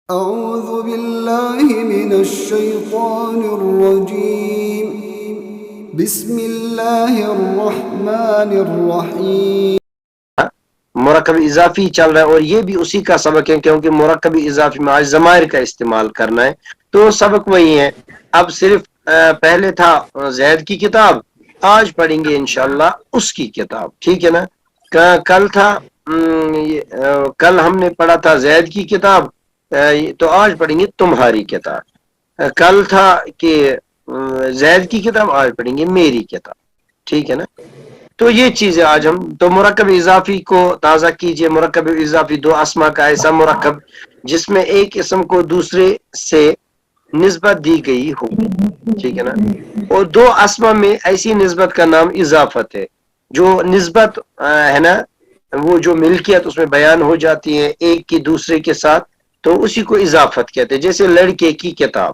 أعوذ بالله من الشيطان الرجيم بسم الله الرحمن الرحیم. مرکب اضافی چل رہا ہے اور یہ بھی اسی کا سبق ہے کیونکہ مرکب اضافی میں آج ضمائر کا استعمال کرنا ہے تو سبق وہی ہے. اب صرف پہلے تھا زید کی کتاب، آج پڑھیں گے انشاءاللہ اس کی کتاب، ٹھیک ہے نا. کل تھا کل ہم نے پڑھا تھا زید کی کتاب، تو آج پڑھیں گے تمہاری کتاب. کل تھا کہ زید کی کتاب، آج پڑھیں گے میری کتاب، ٹھیک ہے نا. تو یہ چیزیں آج ہم تو مرکب اضافی کو تازہ کیجئے. مرکب اضافی دو اسما کا ایسا مرکب جس میں ایک اسم کو دوسرے سے نسبت دی گئی ہو، ٹھیک ہے نا. اور دو اسما میں ایسی نسبت کا نام اضافت ہے. جو نسبت ہے نا وہ جو ملکیت اس میں بیان ہو جاتی ہے ایک کی دوسرے کے ساتھ، تو اسی کو اضافت کہتے ہیں. جیسے لڑکے کی کتاب،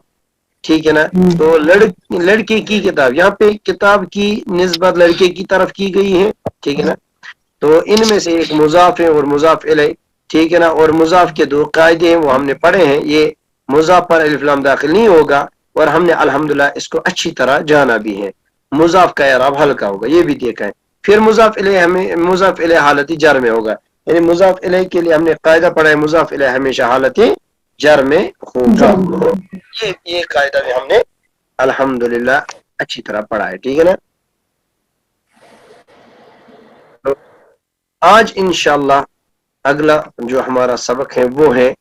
ٹھیک ہے نا. تو لڑکے کی کتاب، یہاں پہ کتاب کی نسبت لڑکے کی طرف کی گئی ہے، ٹھیک ہے نا. تو ان میں سے ایک مضاف ہے اور مضاف الیہ، ٹھیک ہے نا. اور مضاف کے دو قاعدے ہیں وہ ہم نے پڑھے ہیں. یہ مضاف پر الف لام داخل نہیں ہوگا اور ہم نے الحمدللہ اس کو اچھی طرح جانا بھی ہے. مضاف کا اعراب ہلکا ہوگا یہ بھی دیکھا ہے. پھر مضاف الیہ ہمیں مضاف الیہ حالت جر میں ہوگا، یعنی مضاف الیہ کے لیے ہم نے قاعدہ پڑھا ہے مضاف الیہ ہمیشہ حالت جر میں ہوگا. یہ قاعدہ بھی ہم نے الحمدللہ اچھی طرح پڑھا ہے، ٹھیک ہے نا. آج انشاءاللہ اگلا جو ہمارا سبق ہے وہ ہے،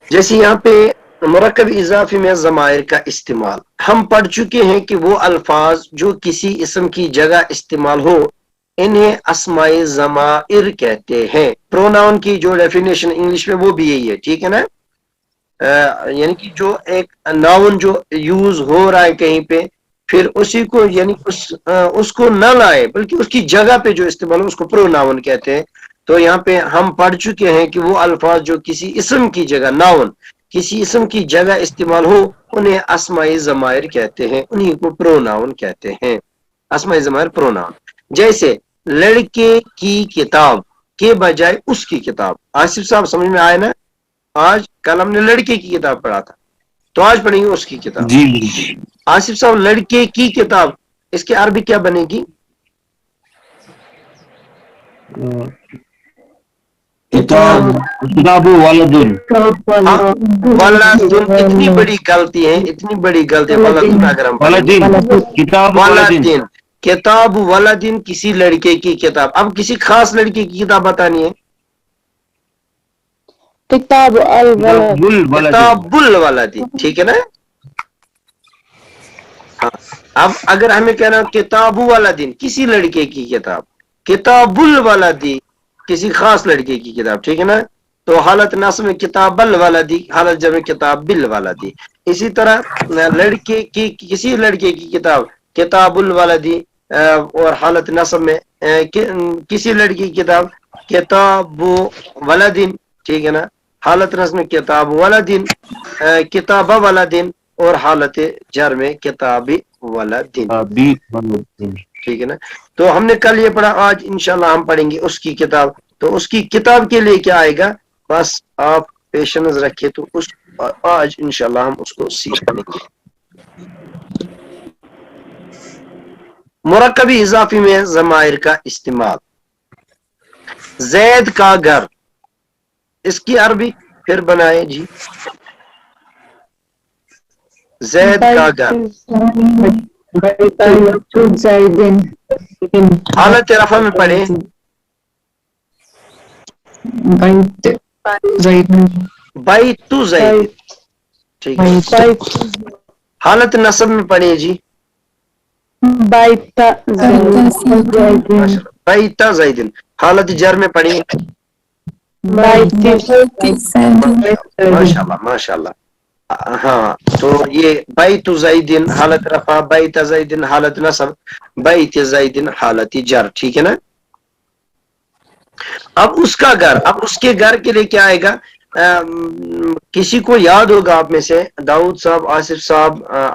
جیسے یہاں پہ مرکب اضافی میں ضمائر کا استعمال. ہم پڑھ چکے ہیں کہ وہ الفاظ جو کسی اسم کی جگہ استعمال ہو انہیں اسماء ضمائر کہتے ہیں. پروناؤن کی جو ڈیفینیشن انگلش میں وہ بھی یہی ہے، ٹھیک ہے نا. یعنی کہ جو ایک ناؤن جو یوز ہو رہا ہے کہیں پہ، پھر اسی کو یعنی اس کو نہ لائے بلکہ اس کی جگہ پہ جو استعمال ہو اس کو پروناؤن کہتے ہیں. تو یہاں پہ ہم پڑھ چکے ہیں کہ وہ الفاظ جو کسی اسم کی جگہ ناؤن کسی اسم کی جگہ استعمال ہو انہیں اسماء ضمائر کہتے ہیں، انہیں کو پروناؤن کہتے ہیں. اسماء ضمائر پروناؤن. جیسے لڑکے کی کتاب کے بجائے اس کی کتاب. آصف صاحب سمجھ میں آئے نا. آج کل ہم نے لڑکے کی کتاب پڑھا تھا تو آج پڑھیں گے اس کی کتاب. جی آصف صاحب لڑکے کی کتاب اس کے عربی کیا بنے گی؟ کتاب ولدن. ولدن اتنی بڑی غلطی ہے، اتنی بڑی غلطی ہے. ولدن اگر ہم پڑھیں گے کتاب ولدن، کتاب ولدن کسی لڑکے کی کتاب. اب کسی خاص لڑکے کی کتاب بتانی ہے. کتاب الولد، کتاب الولد، ٹھیک ہے نا. ہاں. اب اگر ہمیں کہنا کتاب ولدن کسی لڑکے کی کتاب، کتاب الولد کسی خاص لڑکے کی کتاب، ٹھیک ہے نا. تو حالت نصب میں کتاب الولدی، حالت جمع کتاب بالولدی. اسی طرح لڑکے کی کسی لڑکے کی کتاب کتاب الولدی، اور حالت نصب میں کسی لڑکی کی کتاب کتاب ولدن، ٹھیک ہے نا. حالت نصب میں کتاب ولدن، کتاب ولدن، اور حالت جر میں کتاب ولدن، ٹھیک ہے نا. تو ہم نے کل یہ پڑھا، آج انشاءاللہ ہم پڑھیں گے اس کی کتاب. تو اس کی کتاب کے لیے کیا آئے گا، بس آپ پیشنس رکھیے تو آج انشاءاللہ ہم اس کو سیکھ لیں گے. مرکبی اضافی میں ضمائر کا استعمال. زید کا گھر، اس کی عربی پھر بنائے جی. زید کا گھر حالت رفع میں پڑھے بیت زید، ٹھیک ہے. حالت نصب میں پڑھے جی بیت بیت زید. حالت جر میں پڑھی ماشاءاللہ ماشاءاللہ. ہاں تو یہ بیت زیدن حالت رفع، بیت زیدن حالت نصب، بیت زیدن حالت جر، ٹھیک ہے نا. اب اس کا گھر، اب اس کے گھر کے لیے کیا آئے گا. کسی کو یاد ہوگا آپ میں سے، داؤد صاحب، آصف صاحب،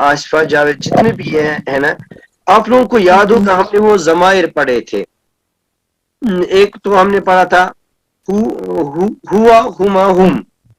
آصفہ، جاوید، جتنے بھی ہیں نا، آپ لوگوں کو یاد ہوگا ہم نے وہ ضمائر پڑھے تھے. ایک تو ہم نے پڑھا تھا ہوا، ہما، ہم،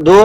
2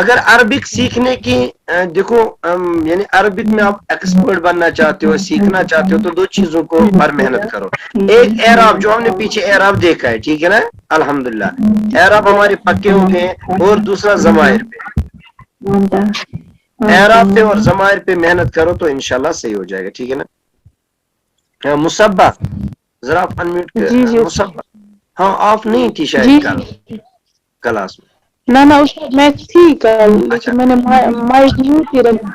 اگر عربک سیکھنے کی دیکھو یعنی عربک میں آپ ایکسپرٹ بننا چاہتے ہو سیکھنا چاہتے ہو تو دو چیزوں کو پر محنت کرو. ایک اعراب جو ہم نے پیچھے اعراب دیکھا ہے ٹھیک ہے نا الحمدللہ اعراب ہمارے پکے ہو گئے ہیں اور دوسرا ضمائر پہ اعراب پہ اور ضمائر پہ محنت کرو تو انشاءاللہ صحیح ہو جائے گا ٹھیک ہے نا. مصبہ ذرا آپ انمیوٹ جی جی مصبہ ہاں آپ نہیں تھی جی شاید کل کلاس میں. نہ اس میں تھی کل اچھا لیکن میں نے مائک میوٹ ہی رکھی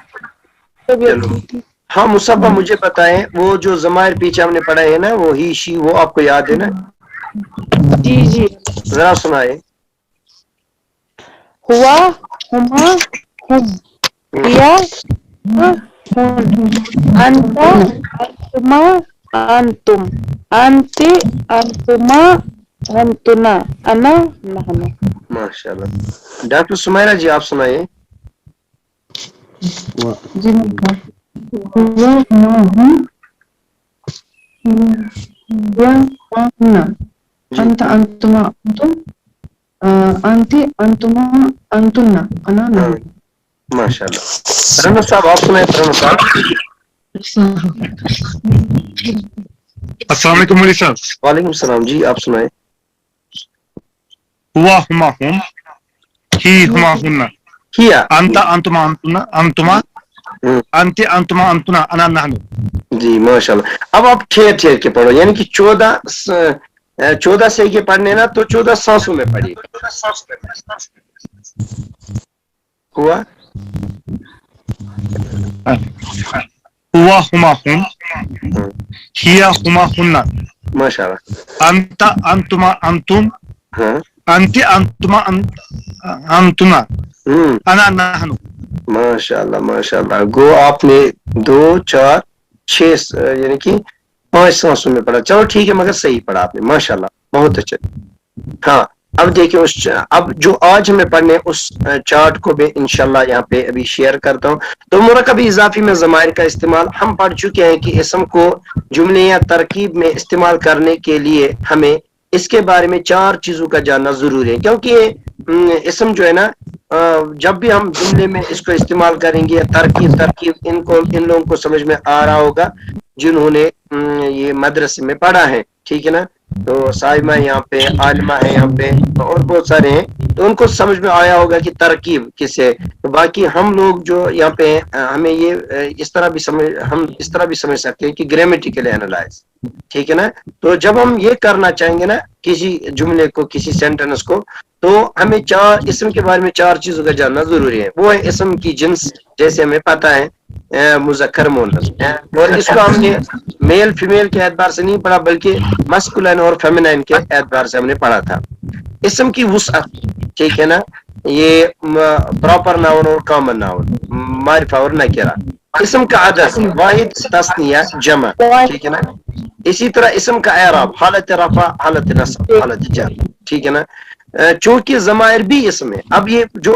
طبیعت چلو ٹھیک تھی. ہاں مصبہ مجھے بتائیں وہ جو ضمائر پیچھے ہم نے پڑھا ہے نا وہ ہی شی وہ آپ کو یاد ہے نا جی جی ذرا سنائے. ہوا ہما ہم ہیا ہن انت انتما انتم انت انتما انتنا انا نحن. ماشاء اللہ. ڈاکٹر سمیرہ جی آپ سنائیے. جی ہوا ہما ہم جی انت انتما انتم انت انتما انتن انا ہاں نحن. ماشاء اللہ. ترنم صاحب آپ سنائیں ترنم صاحب. السلام علیکم مولوی صاحب. وعلیکم السلام جی آپ سنائیں. ہوا ہما ہم ہی ہما ہن کیا انت انتما انتما انت انتما انتنا انا نحن. جی ماشاء اللہ. اب آپ ٹھہر ٹھہر کے پڑھو یعنی کہ 14 سے یہ پڑھنے نا تو 14 سانسوں میں پڑھیے. ہوا ہوا ہما ہم ہیا ہما ہن ماشاء اللہ. انت انتما انتم ہاں انت انتما انتنا ہوں انا نحن. ماشاء اللہ ماشاء اللہ. گو آپ نے 2 4 6 یعنی کہ 5 سانسوں میں پڑھا. چلو ٹھیک ہے مگر صحیح پڑھا آپ نے ماشاء اللہ بہت اچھا. ہاں اب دیکھیں اب جو آج ہمیں پڑھنے اس چارٹ کو بھی انشاءاللہ یہاں پہ ابھی شیئر کرتا ہوں. تو مرکب اضافی میں ضمائر کا استعمال ہم پڑھ چکے ہیں کہ اسم کو جملے یا ترکیب میں استعمال کرنے کے لیے ہمیں اس کے بارے میں 4 چیزوں کا جاننا ضروری ہے کیونکہ اسم جو ہے نا جب بھی ہم جملے میں اس کو استعمال کریں گے ترکیب ان لوگوں کو سمجھ میں آ رہا ہوگا جنہوں نے یہ مدرسے میں پڑھا ہے ٹھیک ہے نا. تو سائمہ یہاں پہ عالمہ ہے یہاں پہ اور بہت سارے ہیں تو ان کو سمجھ میں آیا ہوگا کہ ترکیب کس ہے. باقی ہم لوگ جو یہاں پہ ہمیں یہ اس طرح بھی سمجھ سکتے ہیں کہ گرامیٹیکل اینالائز ٹھیک ہے نا. تو جب ہم یہ کرنا چاہیں گے نا کسی جملے کو کسی سینٹینس کو تو ہمیں 4 اسم کے بارے میں 4 چیزوں کا جاننا ضروری ہے. وہ ہے اسم کی جنس جیسے ہمیں پتہ ہے مذکر مؤنث اور اس کو ہم نے میل فیمیل کے اعتبار سے نہیں پڑھا بلکہ مسکولین اور فیمینین کے اعتبار سے ہم نے پڑھا تھا. اسم کی وسعت ٹھیک ہے نا یہ پراپر ناؤن اور کامن ناؤن معرفہ اور نکرہ. اسم کا عدد واحد تثنیہ جمع ٹھیک ہے نا. اسی طرح اسم کا اعراب حالت رفع حالت نصب حالت جر ٹھیک ہے نا. چونکہ ضمائر بھی اسم ہے. اب یہ جو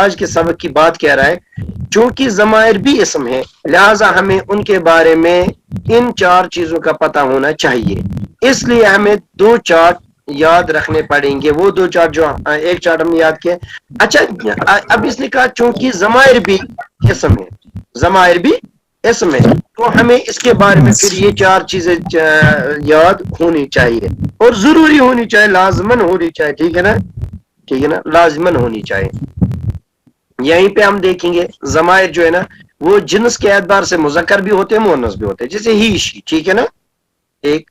آج کے سبق کی بات کہہ رہا ہے چونکہ ضمائر بھی اسم ہے لہذا ہمیں ان کے بارے میں ان 4 چیزوں کا پتہ ہونا چاہیے. اس لیے ہمیں 2 چارٹ یاد رکھنے پڑیں گے. وہ 2 چارٹ جو ایک چارٹ ہم نے یاد کیا. اچھا اب اس نے کہا چونکہ ضمائر بھی اسم ہے ضمائر بھی اسم ہے تو ہمیں اس کے بارے میں پھر یہ 4 چیزیں یاد ہونی چاہیے اور ضروری ہونی چاہیے لازمن ہونی چاہیے ٹھیک ہے نا لازمن ہونی چاہیے. یہیں پہ ہم دیکھیں گے ضمائر جو ہے نا وہ جنس کے اعتبار سے مذکر بھی ہوتے ہیں مؤنث بھی ہوتے ہیں جیسے ہی شی ٹھیک ہے نا ایک.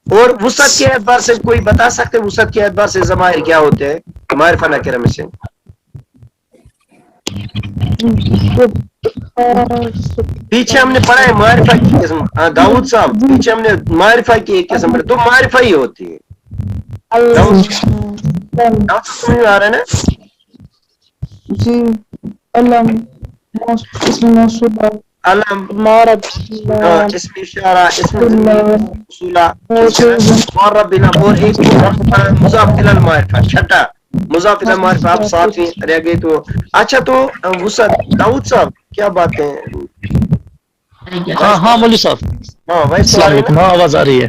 اور وسعت کے اعتبار سے کوئی بتا سکتے وسعت کے اعتبار سے ضمائر کیا ہوتے ہیں معرفہ نکرہ میں سے پیچھے ہم نے پڑھا ہے معرفہ کی قسم. داؤد صاحب پیچھے ہم نے معرفہ کی ایک قسم پڑھی تو معرفہ ہی ہوتی ہے. داؤد صاحب سمجھ میں آ رہا ہے نا. جی علم اسم موصول علم معرب اسم اشارہ اسم موصولہ ٹھیک ہے نا معرب بنا اور ایک مضاف الی المعرفہ چھٹا مضاف الی المعرفہ آپ 7ویں رہ گئی. تو اچھا تو وسعت داؤد صاحب کیا باتیں ہاں مولوی صاحب ہاں ویسے تو آ السلام رہے ہیں علیکم. نا ہاں آواز آ رہی ہے.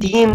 3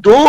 2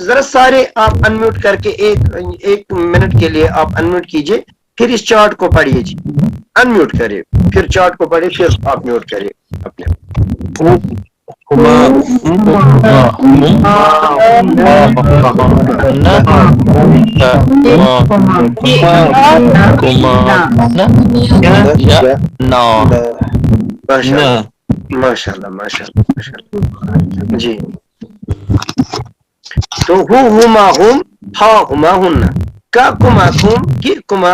ذرا سارے آپ انمیوٹ کر کے ایک منٹ کے لیے آپ انمیوٹ کیجئے، پھر اس چارٹ کو پڑھیے جی، انمیوٹ کرے، پھر چارٹ کو پڑھیے، پھر آپ میوٹ کرے اپنے ماشاء اللہ جی. تو ہما ہم ہا ہما ہن کا کما کم کی کما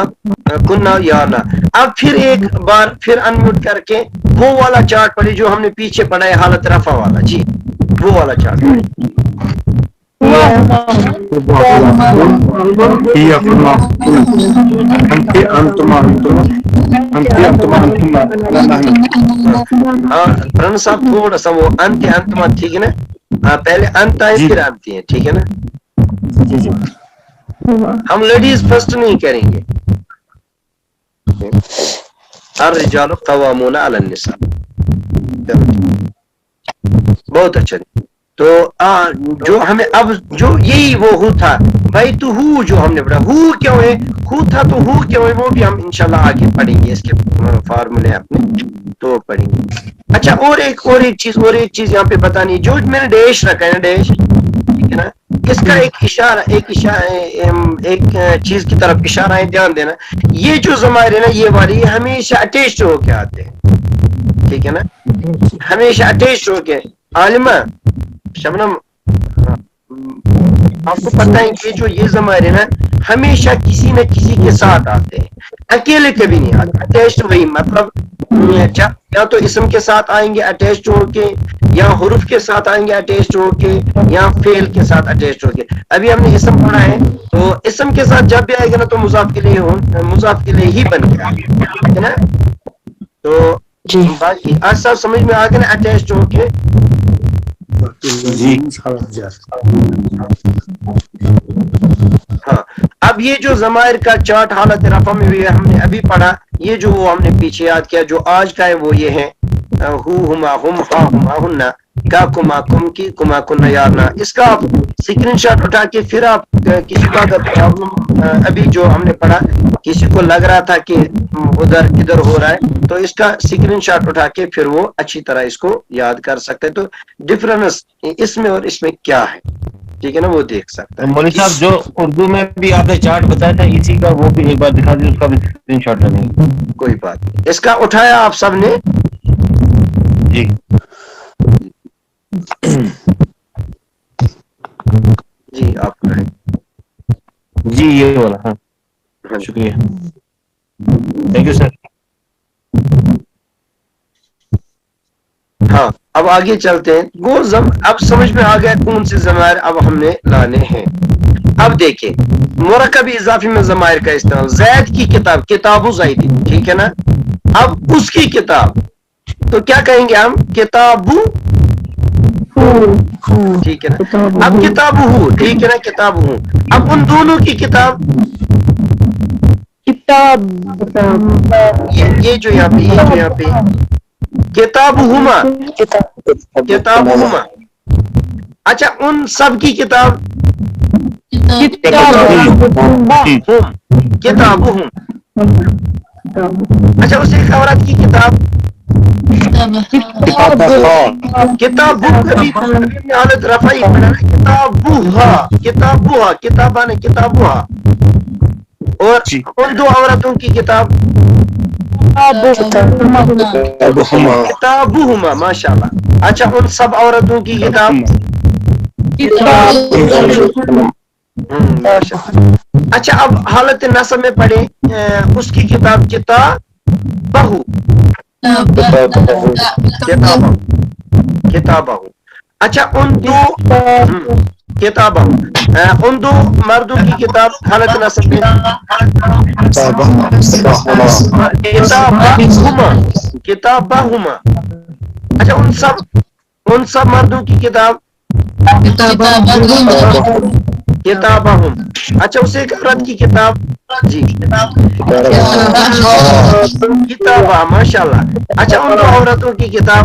کننا یانا. اب پھر ایک بار پھر انمیوٹ کر کے وہ والا چارٹ پڑھی جو ہم نے پیچھے پڑھا ہے، حالت رفع والا جی، وہ والا چارٹ پڑھی. ہاں صاحب تھوڑا سا وہ انت انتما ٹھیک ہے نا، پہلے انت آئے پھر انتی ہیں، ٹھیک ہے نا. ہم لیڈیز فرسٹ نہیں کریں گے. الرجال قوامون علی النساء. بہت اچھا. تو جو ہمیں اب جو یہی وہ ہو تھا بھائی، تو ہو جو ہم نے پڑھا، ہو کیوں ہے، ہو تھا تو ہو کیوں ہے، وہ بھی ہم انشاءاللہ آگے پڑھیں گے، اس کے فارمولے اپنے تو پڑھیں گے. اچھا اور ایک چیز یہاں پہ بتانی، جو میں نے ڈیش رکھا ہے نا، ڈیش ٹھیک ہے نا، اس کا ایک چیز کی طرف اشارہ ہے، دھیان دینا. یہ جو ضمائر ہے نا، یہ والی ہمیشہ اٹیچڈ ہو کے آتے ہیں، ٹھیک ہے نا، ہمیشہ اٹیچڈ ہو کے. عالمہ شبنم آپ کو پتہ ہے کہ یہ ضمائر ہے نا، ہمیشہ کسی نہ کسی کے ساتھ آتے ہیں، اکیلے کبھی نہیں آتے. اٹیچڈ وہی مطلب یا تو اسم کے ساتھ آئیں گے اٹیچڈ ہو کے، یا حروف کے ساتھ آئیں گے اٹیچڈ ہو کے، یا فعل کے ساتھ اٹیچڈ ہو کے. ابھی ہم نے اسم پڑھا ہے، تو اسم کے ساتھ جب بھی آئے گا نا تو مضاف کے لیے ہی بن گیا ہے نا. تو باقی آج صاحب سمجھ میں آ گیا نا، اٹیچڈ ہو کے. ہاں اب یہ جو ضمائر کا چارٹ حالت رفع میں بھی ہم نے ابھی پڑھا، یہ جو وہ ہم نے پیچھے یاد کیا، جو آج کا ہے وہ یہ ہے ہو ہما ہم ہا ہما ہن کا کما کم کی کما کن یارنا. اس کا آپ اسکرین شاٹ اٹھا کے پھر آپ کسی کا اگر پرابلم ابھی جو ہم نے پڑھا کسی کو لگ رہا تھا کہ ادھر کدھر ہو رہا ہے، تو اس کا اسکرین شاٹ اٹھا کے پھر وہ اچھی طرح اس کو یاد کر سکتے. تو ڈفرنس اس میں اور اس میں کیا ہے، ٹھیک ہے نا، وہ دیکھ سکتا ہے. مولوی صاحب جو اردو میں بھی آپ نے چارٹ بتایا تھا اسی کا، وہ بھی ایک بار دکھا دیجیے، اس کا بھی اسکرین شاٹ لیں گے. کوئی بات نہیں، اس کا اٹھایا آپ سب نے جی جی آپ کریں جی یہ والا. ہاں شکریہ، تھینک یو سر. ہاں اب آگے چلتے ہیں. وہ اب سمجھ میں آ گیا کون سے ضمائر اب ہم نے لانے ہیں. اب دیکھیں مرکب اضافی میں ضمائر کا استعمال. زید کی کتاب، کتاب زید، ٹھیک ہے نا. اب اس کی کتاب تو کیا کہیں گے ہم، کتاب، ٹھیک ہے نا. اب کتاب ہو، ٹھیک ہے نا، کتاب ہوں. اب ان دونوں کی کتاب، یہ جو یہاں پہ کتاب ہما، کتاب ہما. اچھا ان سب کی کتاب کتاب ہوں. اچھا اس ایک عورت کی کتاب کتاب حالت رفع ہی پڑھا، کتابوہا، کتابوہا، کتابہ نے کتابوہا. اور ان دو عورتوں کی کتاب کتابوہما، ماشاء اللہ. اچھا ان سب عورتوں کی کتاب ماشاء اللہ. اچھا اب حالت نصب میں پڑھے اس کی کتاب کتابہو، کتابہ. اچھا ان دو کتابہ، ان دو مردوں کی کتاب حالت نصب میں کتابہما. اچھا ان سب مردوں کی کتاب کتابہم. اچھا اس ایک عورت کی کتاب جی کتابہ، ماشاء اللہ. اچھا ان دو عورتوں کی کتاب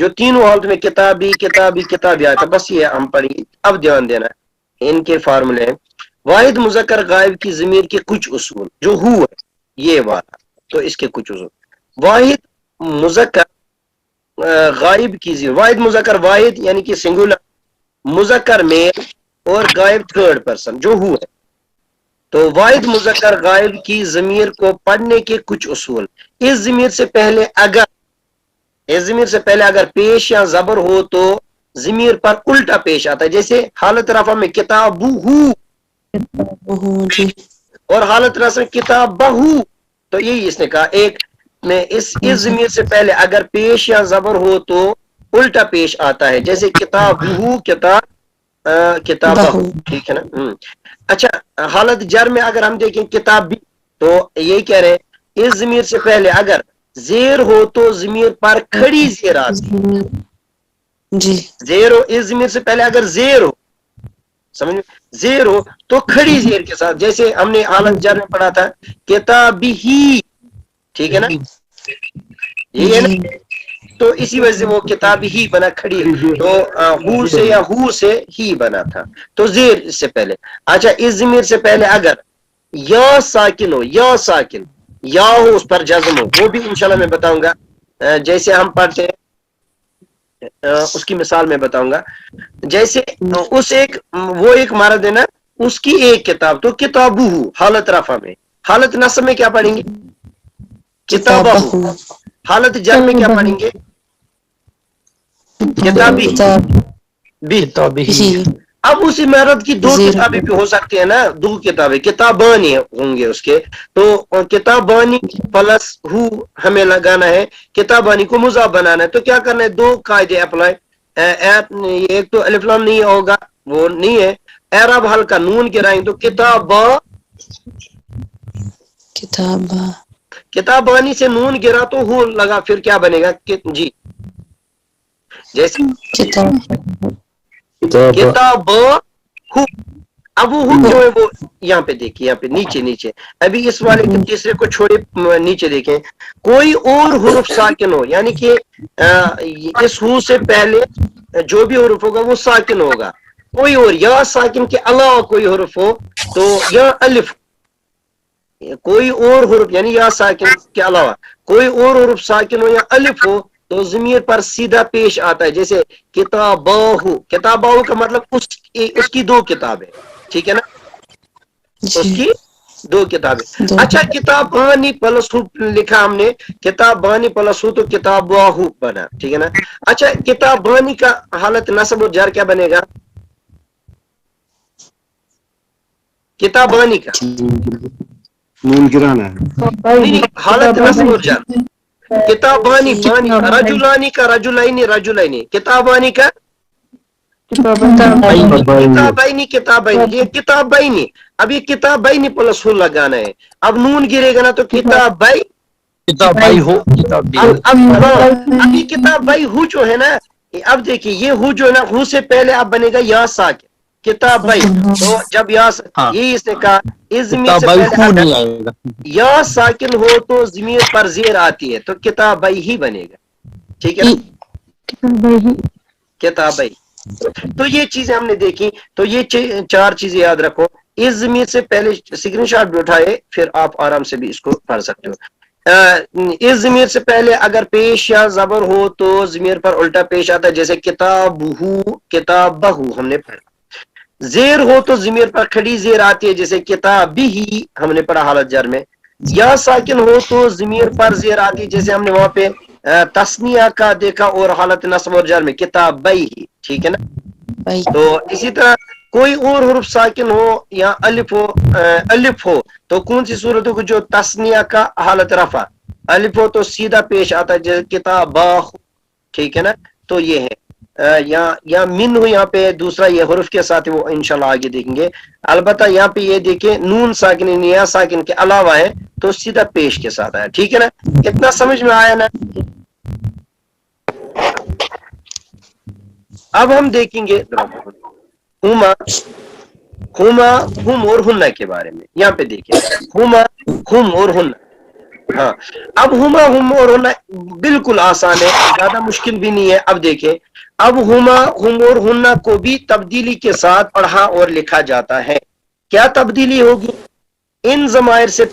جو تینوں حالت میں کتابی کتابی کتابی آیا تھا، بس یہ ہم پڑھیں، اب دھیان دینا ان کے فارمولے ہیں۔ واحد مذکر غائب کی ضمیر کے کچھ اصول، جو ہو ہے یہ والا، تو اس کے کچھ اصول۔ واحد مذکر غائب کی ضمیر، واحد مذکر واحد یعنی کہ سنگولر، مذکر میل اور غائب تھرڈ پرسن جو ہو ہے۔ تو واحد مذکر غائب کی ضمیر کو پڑھنے کے کچھ اصول۔ اس ضمیر سے پہلے اگر پیش یا زبر ہو تو ضمیر پر الٹا پیش آتا ہے، جیسے حالت رفع میں کتاب اور حالت رفع میں کتاب بہو، تو یہی اس نے کہا ایک میں اس ضمیر سے پہلے اگر پیش یا زبر ہو تو الٹا پیش آتا ہے، جیسے کتاب کتاب بہو، ٹھیک ہے نا۔ اچھا حالت جر میں اگر ہم دیکھیں کتاب بھی، تو یہی کہہ رہے ہیں اس ضمیر سے پہلے اگر زیر ہو تو ضمیر پر کھڑی زیر آتی ہے جی، زیر ہو، اس ضمیر سے پہلے اگر زیر ہو، سمجھ میں زیر ہو تو کھڑی زیر کے ساتھ، جیسے ہم نے حالت جر میں پڑھا تھا کتابی، ٹھیک ہے نا، یہ ہے نا، تو اسی وجہ سے وہ کتاب ہی بنا کھڑی، تو ہو سے یا ہو سے ہی بنا تھا، تو زیر اس سے پہلے۔ اچھا اس ضمیر سے پہلے اگر یا ساکن ہو، یا ساکن یا ہو اس پر جزم ہو، وہ بھی انشاءاللہ میں بتاؤں گا، جیسے ہم پڑھتے ہیں اس کی مثال میں بتاؤں گا، جیسے وہ ایک مرد ہے نا، اس کی ایک کتاب، تو کتابہ حالت رفع میں، حالت نصب میں کیا پڑھیں گے کتابہ، حالت جر میں کیا پڑھیں گے کتابی بھی۔ اب اسی مرد کی دو کتابیں بھی ہو سکتی ہیں نا، دو کتابیں کتابانی ہوں گے اس کے، تو کتابانی پلس ہو ہمیں لگانا ہے، کتابانی کو مضاف بنانا ہے، تو کیا کرنا ہے دو قاعدے اپلائی، ایک تو الف لام نہیں ہوگا، وہ نہیں ہے، اعراب ہلکا نون گرائیں تو کتابانی سے نون گرا تو ہو لگا، پھر کیا بنے گا جی، جیسے کتاب ہو، اب وہ جو ہے وہ یہاں پہ دیکھیے، یہاں پہ نیچے ابھی اس والے کے تیسرے کو چھوڑے، نیچے دیکھیں کوئی اور حرف ساکن ہو، یعنی کہ اس ہو سے پہلے جو بھی حرف ہوگا وہ ساکن ہوگا، کوئی اور یا ساکن کے علاوہ کوئی حرف ہو تو یا الف، کوئی اور حرف یعنی یا ساکن کے علاوہ کوئی اور حرف ساکن ہو یا الف ہو تو ضمیر پر سیدھا پیش آتا ہے، جیسے کتابہ کا مطلب اس کی دو کتابیں، ٹھیک ہے نا، اس کی دو کتابیں۔ اچھا کتابانی پلس ہو لکھا ہم نے، کتابانی پلس ہو تو کتابہ بنا، ٹھیک ہے نا۔ اچھا کتابانی کا حالت نصب اور جر کیا بنے گا کتابانی کا نون گرانا ہے، حالت نصب اور جر، کتابانی بانی، رجلانی کا رجلینی، کتابانی کا کتابینی، یہ کتابینی، اب یہ کتابینی پلس ہو لگانا ہے، اب نون گرے گا نا تو کتابائی ہو اب یہ کتابائی ہو جو ہے نا، اب دیکھیے یہ ہو جو ہے نا، ہو سے پہلے اب بنے گا یا ساکن کتابائی، تو جب یہی اس نے کہا اس ضمیر سے پہلے یا ساکن ہو تو ضمیر پر زیر آتی ہے تو کتابائی ہی بنے گا، ٹھیک ہے نا، کتابائی۔ تو یہ چیزیں ہم نے دیکھی، تو یہ چار چیزیں یاد رکھو، اس ضمیر سے پہلے اسکرین شاٹ بھی اٹھائے، پھر آپ آرام سے بھی اس کو پڑھ سکتے ہو۔ اس ضمیر سے پہلے اگر پیش یا زبر ہو تو ضمیر پر الٹا پیش آتا ہے، جیسے کتابہ ہم نے پڑھا، زیر ہو تو ضمیر پر کھڑی زیر آتی ہے، جیسے کتابی ہم نے پڑھا حالت جر میں، یا ساکن ہو تو ضمیر پر زیر آتی ہے، جیسے ہم نے وہاں پہ تسنیہ کا دیکھا اور حالت نصب اور جر میں کتابی، ٹھیک ہے نا۔ تو اسی طرح کوئی اور حرف ساکن ہو یا الف ہو تو کون سی صورت ہو جو تسنیہ کا حالت رفع، الف ہو تو سیدھا پیش آتا ہے جیسے کتابہ، ٹھیک ہے نا۔ تو یہ ہے یا من ہو، یہاں پہ دوسرا یہ حرف کے ساتھ وہ انشاءاللہ آگے دیکھیں گے، البتہ یہاں پہ یہ دیکھیں نون ساکن یا ساکن کے علاوہ ہے تو سیدھا پیش کے ساتھ آیا، ٹھیک ہے نا، اتنا سمجھ میں آیا نا۔ اب ہم دیکھیں گے ہم اور ہنہ کے بارے میں، یہاں پہ دیکھیں ہم اور ہنہ، ہاں اب ہما ہم اور ہونا بالکل آسان ہے, زیادہ مشکل بھی نہیں ہے. اب دیکھیں اب ہما ہم اور ہننا کو بھی تبدیلی کے ساتھ پڑھا اور لکھا جاتا ہے. کیا تبدیلی ہوگی؟ ان ضمائر سے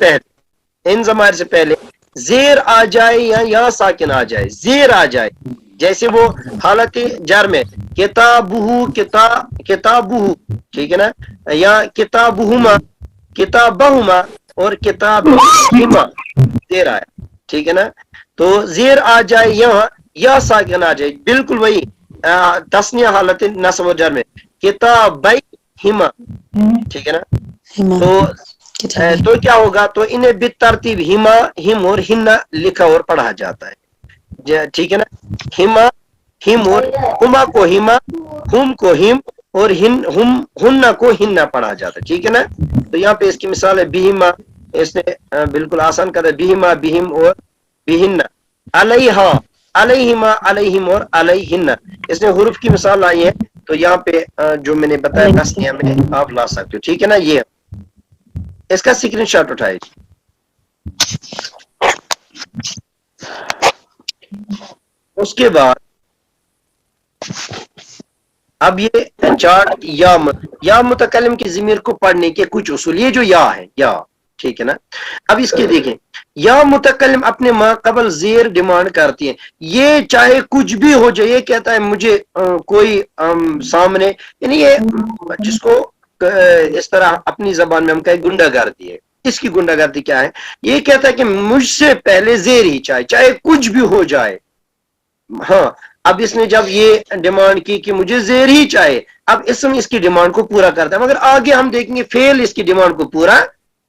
پہلے زیر آ جائے یا یہاں ساکن آ جائے, زیر آ جائے, جیسے وہ حالت جر میں کتابہ کتابہ, ٹھیک ہے نا, یا کتابہما اور کتابہما زیر آیا, ٹھیک ہے نا. تو زیر آ جائے یہاں یا ساکن آ جائے, بالکل وہی تسنیہ حالت نصب و جر میں کتابیہما, ٹھیک ہے نا. تو کیا ہوگا؟ تو انہیں بالترتیب ہما ہم اور ہننا لکھا اور پڑھا جاتا ہے, ٹھیک ہے نا. ہما ہم اور ہما کو ہما, ہم کو ہم اور ہننا کو ہننا پڑھا جاتا ہے, ٹھیک ہے نا. تو یہاں پہ اس کی مثال ہے بہما, اس نے بالکل آسان کر دیا, بہما بہم اور بہن. علیہا علیہما علیہم اور علیہن, اس نے حروف کی مثال لائی ہے. تو یہاں پہ جو میں نے بتایا تسنیہ میں آپ لا سکتے ہو, ٹھیک ہے نا. یہ اس کا اسکرین شاٹ اٹھائے. اس کے بعد اب یہ چارٹ یا متکلم کی ضمیر کو پڑھنے کے کچھ اصول, یہ جو یا ہے یا, ٹھیک ہے نا. اب اس کے دیکھیں, یا متکلم اپنے ما قبل زیر ڈیمانڈ کرتی ہے. یہ چاہے کچھ بھی ہو جائے, یہ کہتا ہے مجھے کوئی سامنے, یعنی یہ جس کو اس طرح اپنی زبان میں ہم کہیں گنڈا گردی ہے. اس کی گنڈا گردی کیا ہے؟ یہ کہتا ہے کہ مجھ سے پہلے زیر ہی چاہے کچھ بھی ہو جائے. ہاں اب اس نے جب یہ ڈیمانڈ کی کہ مجھے زیر ہی چاہے, اب اسم اس کی ڈیمانڈ کو پورا کرتا ہے. مگر آگے ہم دیکھیں گے فعل اس کی ڈیمانڈ کو پورا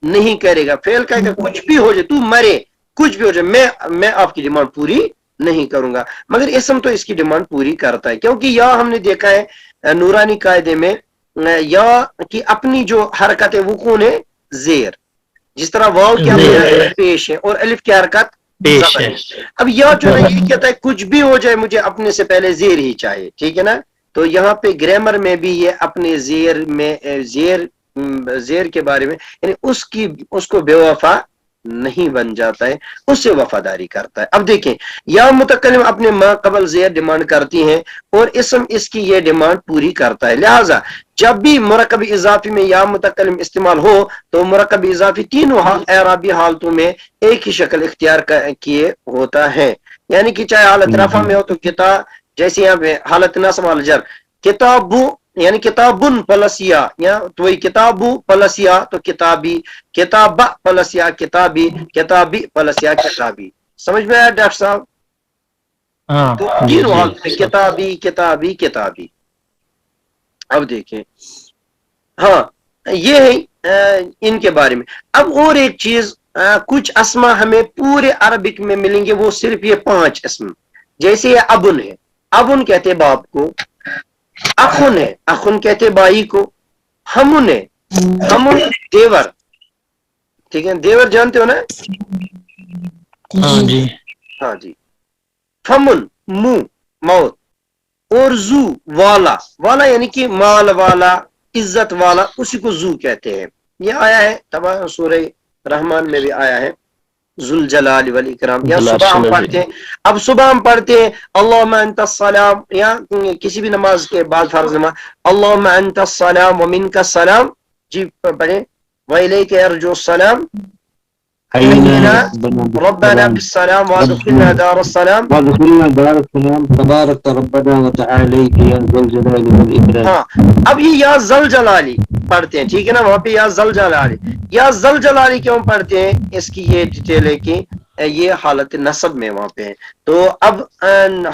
نہیں کرے گا. فعل کہے گا کچھ بھی ہو جائے, تو مرے, کچھ بھی ہو جائے, میں آپ کی ڈیمانڈ پوری نہیں کروں گا. مگر اسم تو اس کی ڈیمانڈ پوری کرتا ہے, کیونکہ یا ہم نے دیکھا ہے نورانی قاعدے میں یا کی اپنی جو حرکت ہے وہ کون ہے؟ زیر. جس طرح واو کی اپنی حرکت پیش ہے اور الف کی حرکت زبر ہے. اب یا جو ہے یہ کہتا ہے کچھ بھی ہو جائے مجھے اپنے سے پہلے زیر ہی چاہیے, ٹھیک ہے نا. تو یہاں پہ گرامر میں بھی یہ اپنے زیر میں زیر کے بارے میں, یعنی اس کو بے وفا نہیں بن جاتا ہے, اس سے وفاداری کرتا ہے. اب دیکھیں یا متکلم اپنے ما قبل زیر ڈیمانڈ کرتی ہیں اور اسم اس کی یہ ڈیمانڈ پوری کرتا ہے. لہذا جب بھی مرکب اضافی میں یا متکلم استعمال ہو تو مرکب اضافی تینوں اعرابی حالتوں میں ایک ہی شکل اختیار کیے ہوتا ہے. یعنی کہ چاہے حالت رفع میں ہو تو کتاب, جیسے یہاں پہ حالت نصب والجر کتابو, یعنی کتابن پلس یا, تو وہی کتابو پلس یا تو کتابی, کتابہ پلس یا کتابی, کتابی پلس یا کتابی. سمجھ میں آیا ڈاکٹر صاحب؟ تو تینوں حالت کتابی کتابی کتابی. اب دیکھیں, ہاں یہ ہے ان کے بارے میں. اب اور ایک چیز, کچھ اسما ہمیں پورے عربک میں ملیں گے, وہ صرف یہ 5 اسم. جیسے یہ ابن ہے, ابن کہتے باپ کو. اخن ہے, اخن کہتے بھائی کو. ہمن ہے, ہمن دیور, ٹھیک ہے, دیور جانتے ہو نا. ہاں جی. فمن منہ موت, اور زو والا, والا یعنی کہ مال والا, عزت والا, اسی کو زو کہتے ہیں. یہ آیا ہے تمام سورہ رحمان میں بھی آیا ہے, ذل جلال والاکرام. یا صبح ہم پڑھتے ہیں, اب صبح ہم پڑھتے ہیں اللہم انت السلام, یا کسی بھی نماز کے بعد فرض نماز اللہم انت السلام ومنک السلام, جی پڑھیں وإلیک ارجو السلام ربنا بالسلام وادخلنا دار السلام تبارک ربنا وتعالیک یا ذل جلال والاکرام. ہاں اب یہ یا ذل جلالی پڑھتے ہیں, ٹھیک ہے نا. وہاں پہ یا ذل جلالی, یا ذل جلالی کیوں پڑھتے ہیں, اس کی یہ ڈیٹیل ہے کہ یہ حالت نصب میں وہاں پہ ہے. تو اب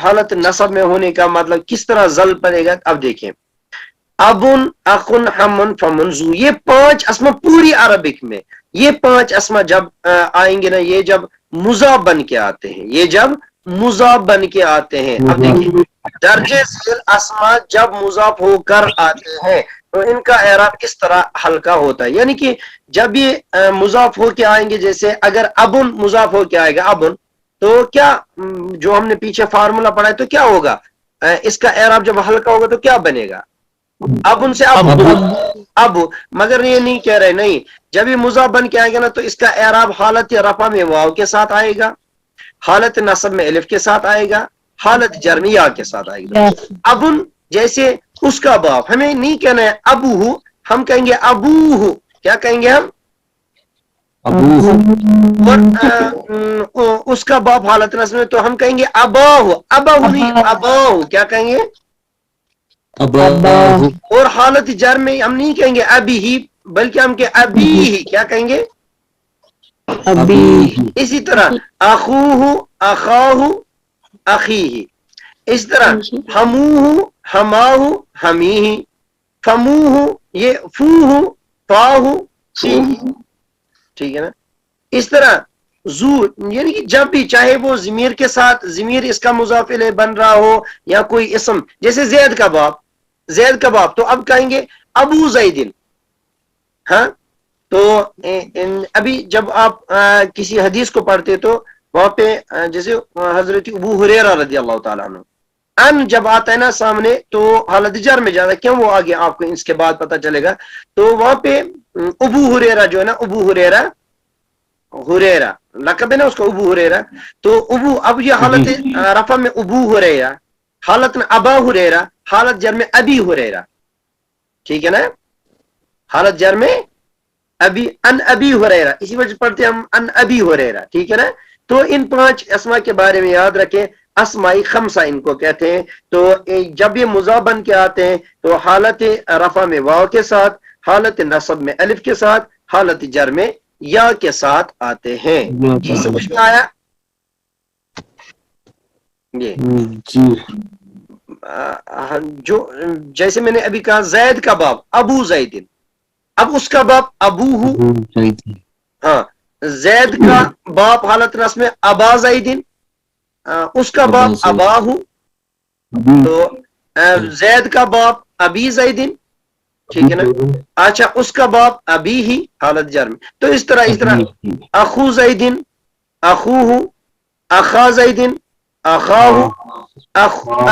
حالت نصب میں ہونے کا مطلب کس طرح ذل پڑے گا. اب دیکھیں ابن اخن ہمن فمن زو, یہ 5 اسما پوری عربک میں, یہ 5 اسما جب آئیں گے نا, یہ جب مضاف بن کے آتے ہیں, یہ جب مضاف بن کے آتے ہیں. اب دیکھیں درجے ذیل اسما جب مضاف ہو کر آتے ہیں تو ان کا اعراب کس طرح ہلکا ہوتا ہے. یعنی کہ جب یہ مضاف ہو کے آئیں گے, جیسے اگر ابن مضاف ہو کے آئے گا ابن, تو کیا جو ہم نے پیچھے فارمولا پڑھا ہے تو کیا ہوگا, اس کا اعراب جب ہلکا ہوگا تو کیا بنے گا, اب ان سے اب مگر یہ نہیں کہہ رہے نہیں، جب یہ مضاف بن کے آئے گا نا تو اس کا اعراب حالت رفع میں واو کے ساتھ آئے گا، حالت نصب میں الف کے ساتھ آئے گا، حالت جر میں یا کے ساتھ آئے گا. ابن جیسے اس کا باپ، ہمیں نہیں کہنا ہے ابو، ہم کہیں گے ابو. کیا کہیں گے ہم؟ اور اس کا باپ حالت نصب میں تو ہم کہیں گے اباہ. اباہ نہیں اباہ، کیا کہیں گے؟ اور حالت جر میں ہم نہیں کہیں گے ابھی ہی، بلکہ ہم کہ ابھی ہی. کیا کہیں گے؟ اسی طرح اخوہ اخاہ اخیہ، اس طرح ہموہ ہماہ ہمیہ، فموہ یہ فوہ فاہ فیہ. ٹھیک ہے نا؟ اس طرح زو یعنی کہ جب بھی چاہے وہ ضمیر کے ساتھ، ضمیر اس کا مضاف الیہ بن رہا ہو یا کوئی اسم، جیسے زید کا باپ، زید کا باپ تو اب کہیں گے ابو زیدن. ہاں تو ابھی جب آپ کسی حدیث کو پڑھتے تو وہاں پہ جیسے حضرت ابو ہریرہ رضی اللہ تعالیٰ عنہ، ان جب آتا ہے نا سامنے تو حالت جر میں جاتا ہے. کیوں؟ وہ آگے آپ کو اس کے بعد پتہ چلے گا. تو وہاں پہ ابو ہریرہ جو ہے نا، ابو ہریرہ لقب ہے نا اس کو ابو ہریرہ، تو ابو اب یہ حالت رفع میں ابو ہریرہ، حالت میں ابا ہریرہ، حالت جر میں ابی ہریرہ. ٹھیک ہے نا؟ حالت جر میں ابی ان ابی ہریرہ، اسی وجہ پڑھتے ہیں ہم ان ابی ہریرہ. ٹھیک ہے نا؟ تو ان 5 اسما کے بارے میں یاد رکھیں، اسمائی خمسہ ان کو کہتے ہیں. تو جب یہ مضاف بن کے آتے ہیں تو حالت رفع میں واو کے ساتھ، حالت نصب میں الف کے ساتھ، حالت جر میں یا کے ساتھ آتے ہیں. جی سمجھ میں آیا؟ جو جیسے میں نے ابھی کہا زید کا باپ ابو زیدن، اب اس کا باپ ابو ہو. ہاں زید کا باپ حالت نصب میں ابا زیدن، اس کا باپ ابا ہو. تو زید کا باپ ابی زیدن. ٹھیک ہے نا؟ اچھا اس کا باپ ابی ہی حالت جر میں. تو اس طرح اخو زیدن اخوہ، اخا زیدن اخاہ،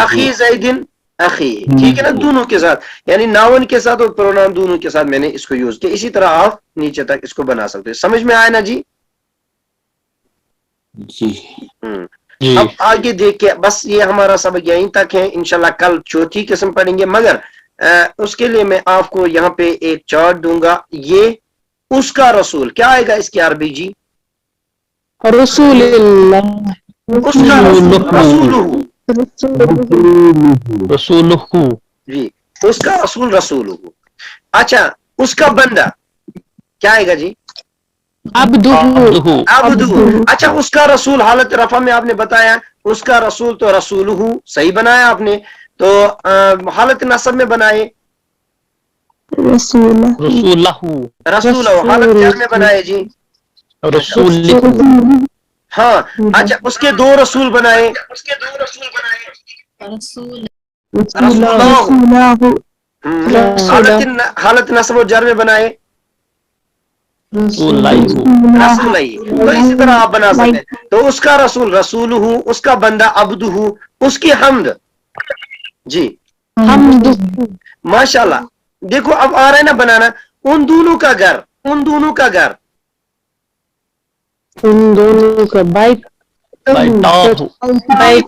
اخی زیدن اخی. ٹھیک ہے نا؟ دونوں کے ساتھ، یعنی ناون کے ساتھ اور پرونام دونوں کے ساتھ میں نے اس کو یوز کیا. اسی طرح آپ نیچے تک اس کو بنا سکتے ہیں. سمجھ میں آیا نا جی؟ اب آگے دیکھیں، بس یہ ہمارا سبق یہیں تک ہے. انشاءاللہ کل چوتھی قسم پڑھیں گے، مگر اس کے لیے میں آپ کو یہاں پہ ایک چارٹ دوں گا. یہ اس کا رسول کیا آئے گا اس کی عربی جی؟ رسول اللہ، اس کا رسول جی، اس کا رسول رسول. اچھا اس کا بندہ کیا آئے گا جی؟ عبدہ. اچھا اس کا رسول حالت رفع میں آپ نے بتایا، اس کا رسول تو رسول صحیح بنایا آپ نے. تو حالت نصب میں بنائے رسول حالت جر میں بنائے جی رسول. ہاں. اچھا اس کے 2 رسول بنائے، حالت نصب و جر میں بنائے رسول. تو اسی طرح آپ بنا سکتے ہیں. تو اس کا رسول رسول ہوں، اس کا بندہ عبد ہوں، اس کی حمد جی ماشاءاللہ. دیکھو اب آ رہا ہے نا بنانا. ان دونوں کا گھر، ان دونوں کا گھر، ان دونوں کا بائک،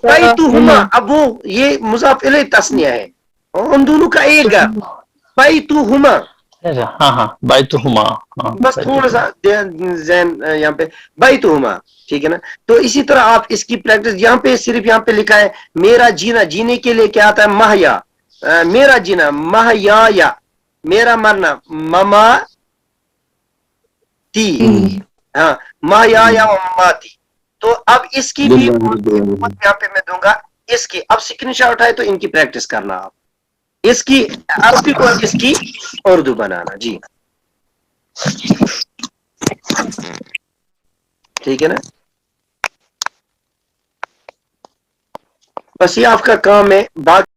بیتہما. اب وہ یہ مضاف الیہ تسنیہ ہے، ان دونوں کا ایک گھر. بیتہما، ہاں بیتہما. بس تھوڑا سا ذہن یہاں پہ بیتہما. ٹھیک ہے نا؟ تو اسی طرح آپ اس کی پریکٹس یہاں پہ صرف یہاں پہ لکھا ہے میرا جینا. جینے کے لیے کیا آتا ہے؟ مہیا. میرا جینا مہیا، یا میرا مرنا مما تی. ہاں مہیا یا مماتی. تو اب اس کی بھی یہاں پہ میں دوں گا. اس کی اب اسکرین شاٹ اٹھائے تو ان کی پریکٹس کرنا آپ. اس کی عربی کو اس کی اردو بنانا. جی ٹھیک ہے نا؟ بس یہ آپ کا کام ہے. باقی